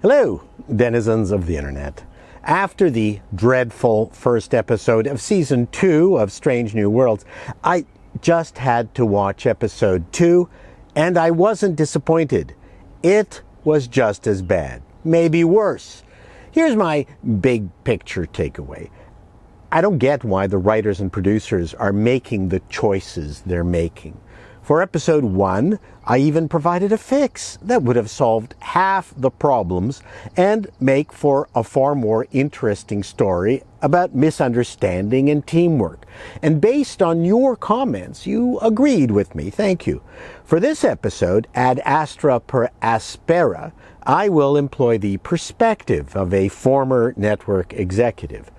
Hello, denizens of the internet. After the dreadful first episode of Season 2 of Strange New Worlds, I just had to watch Episode 2, and I wasn't disappointed. It was just as bad, maybe worse. Here's my big picture takeaway. I don't get why the writers and producers are making the choices they're making. For Episode 1, I even provided a fix that would have solved half the problems and make for a far more interesting story about misunderstanding and teamwork. And based on your comments, you agreed with me. Thank you. For this episode, ad astra per aspera, I will employ the perspective of a former network executive.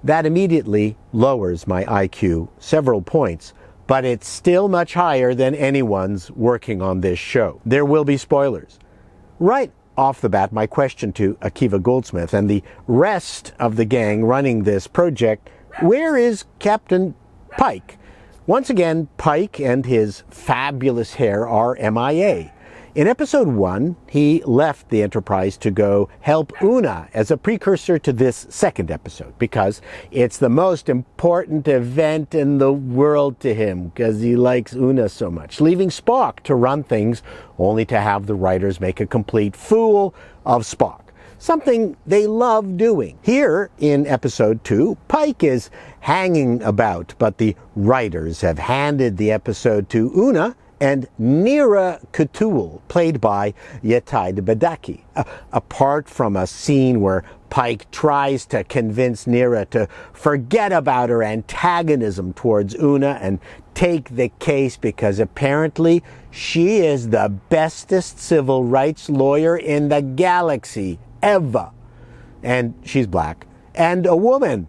That immediately lowers my IQ several points, but it's still much higher than anyone's working on this show. There will be spoilers. Right off the bat, my question to Akiva Goldsmith and the rest of the gang running this project: where is Captain Pike? Once again, Pike and his fabulous hair are MIA. In Episode 1, he left the Enterprise to go help Una as a precursor to this second episode, because it's the most important event in the world to him, because he likes Una so much, leaving Spock to run things, only to have the writers make a complete fool of Spock. Something they love doing. Here in Episode 2, Pike is hanging about, but the writers have handed the episode to Una and Nira Katul, played by Yetide Badaki. Apart from a scene where Pike tries to convince Nira to forget about her antagonism towards Una and take the case because apparently she is the bestest civil rights lawyer in the galaxy ever. And she's black and a woman.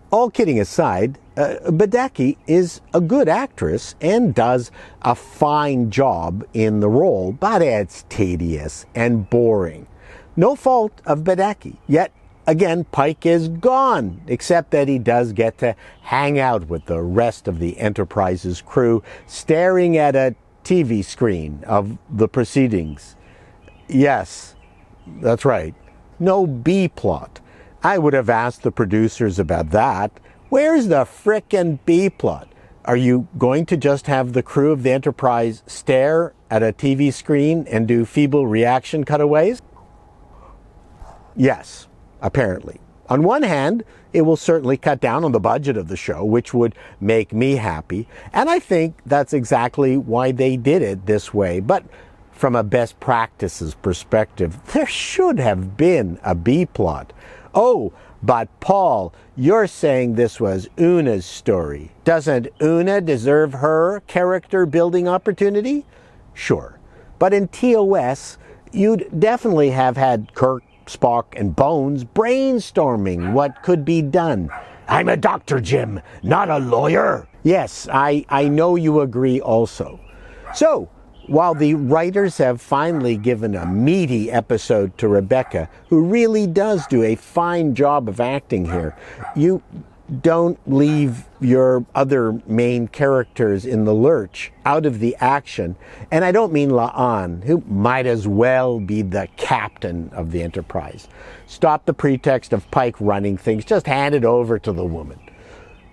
All kidding aside, Badaki is a good actress and does a fine job in the role, but it's tedious and boring. No fault of Badaki. Yet again, Pike is gone, except that he does get to hang out with the rest of the Enterprise's crew, staring at a TV screen of the proceedings. Yes, that's right. No B-plot. I would have asked the producers about that. Where's the frickin' B-plot? Are you going to just have the crew of the Enterprise stare at a TV screen and do feeble reaction cutaways? Yes, apparently. On one hand, it will certainly cut down on the budget of the show, which would make me happy. And I think that's exactly why they did it this way. But from a best practices perspective, there should have been a B-plot. Oh, but Paul, you're saying this was Una's story. Doesn't Una deserve her character building opportunity? Sure. But in TOS, you'd definitely have had Kirk, Spock, and Bones brainstorming what could be done. I'm a doctor, Jim, not a lawyer. Yes, I know you agree also. So, while the writers have finally given a meaty episode to Rebecca, who really does do a fine job of acting here, you don't leave your other main characters in the lurch, out of the action. And I don't mean La'an, who might as well be the captain of the Enterprise. Stop the pretext of Pike running things, just hand it over to the woman.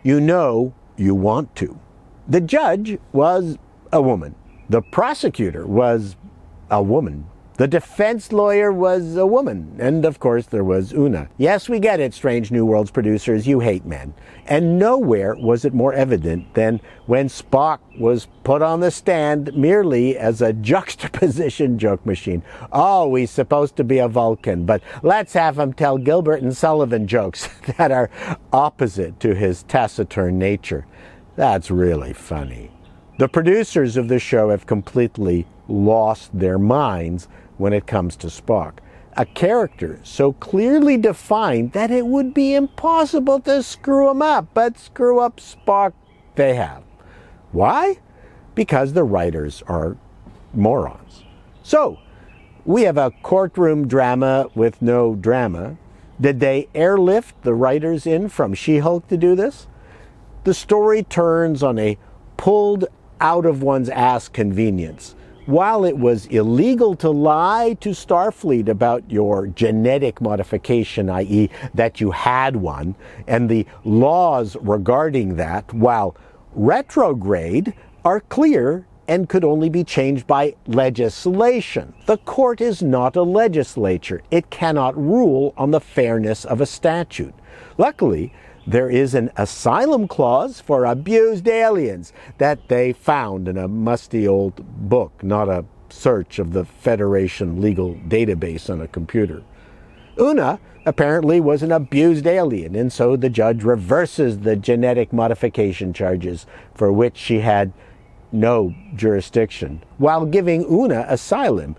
You know you want to. The judge was a woman. The prosecutor was a woman. The defense lawyer was a woman. And of course there was Una. Yes, we get it, Strange New Worlds producers, you hate men. And nowhere was it more evident than when Spock was put on the stand merely as a juxtaposition joke machine. Oh, he's supposed to be a Vulcan, but let's have him tell Gilbert and Sullivan jokes that are opposite to his taciturn nature. That's really funny. The producers of the show have completely lost their minds when it comes to Spock. A character so clearly defined that it would be impossible to screw him up, but screw up Spock they have. Why? Because the writers are morons. So, we have a courtroom drama with no drama. Did they airlift the writers in from She-Hulk to do this? The story turns on a pulled out of one's ass convenience, While it was illegal to lie to Starfleet about your genetic modification, i.e. that you had one, and the laws regarding that, while retrograde, are clear and could only be changed by legislation. The court is not a legislature. It cannot rule on the fairness of a statute. Luckily, there is an asylum clause for abused aliens that they found in a musty old book, not a search of the Federation legal database on a computer. Una apparently was an abused alien, and so the judge reverses the genetic modification charges for which she had no jurisdiction, while giving Una asylum,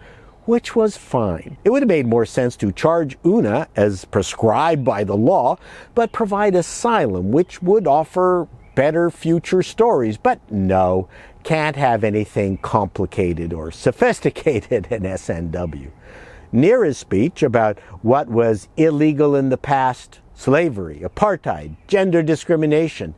which was fine. It would have made more sense to charge Una as prescribed by the law, but provide asylum, which would offer better future stories. But no, can't have anything complicated or sophisticated in SNW. Nira's speech about what was illegal in the past, slavery, apartheid, gender discrimination.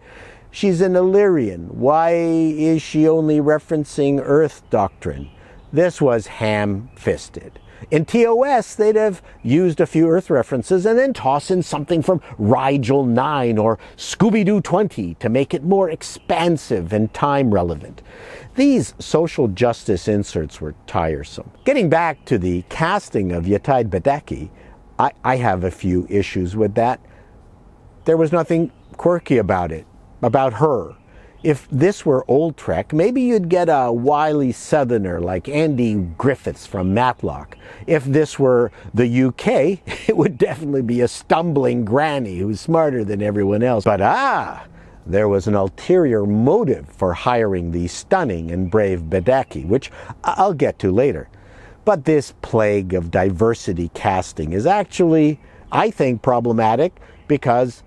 She's an Illyrian. Why is she only referencing Earth doctrine? This was ham-fisted. In TOS, they'd have used a few Earth references and then toss in something from Rigel 9 or Scooby-Doo 20 to make it more expansive and time-relevant. These social justice inserts were tiresome. Getting back to the casting of Yataid Badaki, I have a few issues with that. There was nothing quirky about it, about her. If this were old Trek, maybe you'd get a wily southerner like Andy Griffiths from Matlock. If this were the UK, it would definitely be a stumbling granny who's smarter than everyone else. But there was an ulterior motive for hiring the stunning and brave Badaki, which I'll get to later. But this plague of diversity casting is actually, I think, problematic because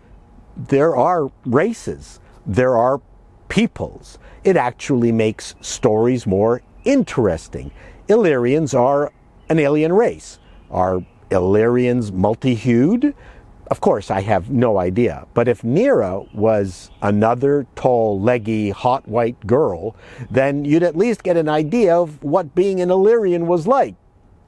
there are races, there are peoples. It actually makes stories more interesting. Illyrians are an alien race. Are Illyrians multi-hued? Of course, I have no idea. But if Nira was another tall, leggy, hot white girl, then you'd at least get an idea of what being an Illyrian was like.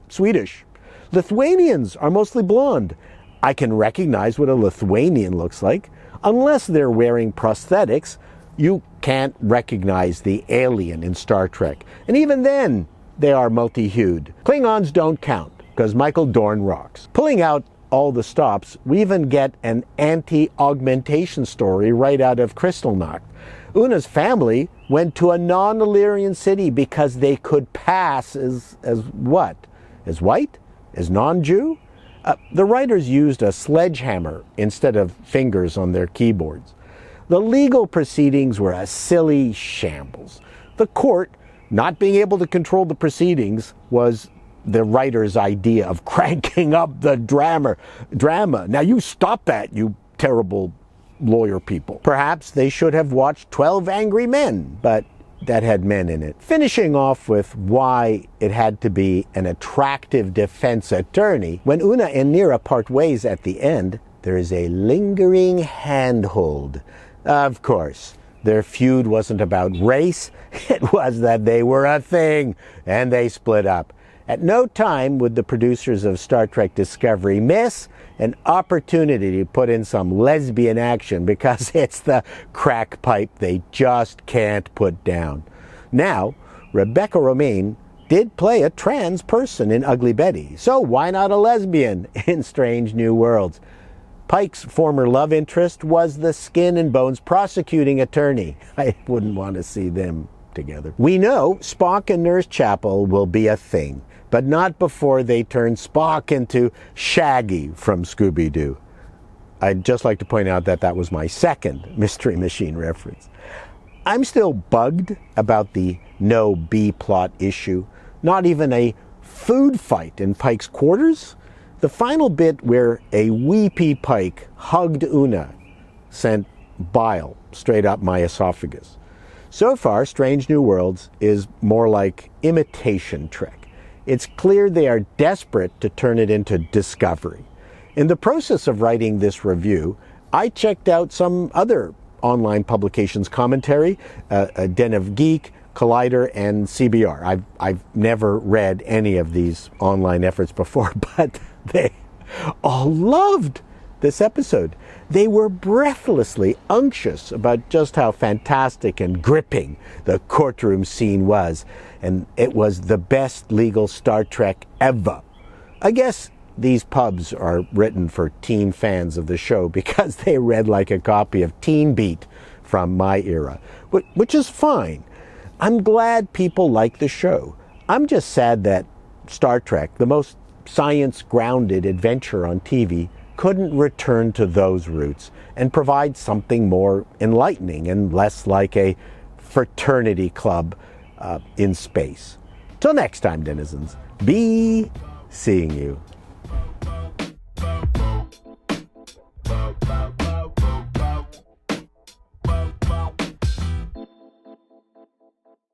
Swedish. Lithuanians are mostly blonde. I can recognize what a Lithuanian looks like. Unless they're wearing prosthetics, you can't recognize the alien in Star Trek. And even then, they are multi-hued. Klingons don't count, because Michael Dorn rocks. Pulling out all the stops, we even get an anti-augmentation story right out of Kristallnacht. Una's family went to a non-Illyrian city because they could pass as what? As white? As non-Jew? The writers used a sledgehammer instead of fingers on their keyboards. The legal proceedings were a silly shambles. The court, not being able to control the proceedings, was the writer's idea of cranking up the drama. Now you stop that, you terrible lawyer people. Perhaps they should have watched 12 Angry Men, but that had men in it. Finishing off with why it had to be an attractive defense attorney, when Una and Nira part ways at the end, there is a lingering handhold. Of course, their feud wasn't about race, it was that they were a thing, and they split up. At no time would the producers of Star Trek Discovery miss an opportunity to put in some lesbian action because it's the crack pipe they just can't put down. Now, Rebecca Romijn did play a trans person in Ugly Betty, so why not a lesbian in Strange New Worlds? Pike's former love interest was the skin and bones prosecuting attorney. I wouldn't want to see them together. We know Spock and Nurse Chapel will be a thing, but not before they turn Spock into Shaggy from Scooby-Doo. I'd just like to point out that that was my second Mystery Machine reference. I'm still bugged about the no B-plot issue. Not even a food fight in Pike's quarters? The final bit where a weepy Pike hugged Una sent bile straight up my esophagus. So far, Strange New Worlds is more like imitation Trek. It's clear they are desperate to turn it into Discovery. In the process of writing this review, I checked out some other online publications' commentary, A Den of Geek, Collider and CBR. I've never read any of these online efforts before, but they all loved this episode. They were breathlessly unctuous about just how fantastic and gripping the courtroom scene was, and it was the best legal Star Trek ever. I guess these pubs are written for teen fans of the show because they read like a copy of Teen Beat from my era, which is fine. I'm glad people like the show. I'm just sad that Star Trek, the most science-grounded adventure on TV, couldn't return to those roots and provide something more enlightening and less like a fraternity club in space. Till next time, denizens, be seeing you.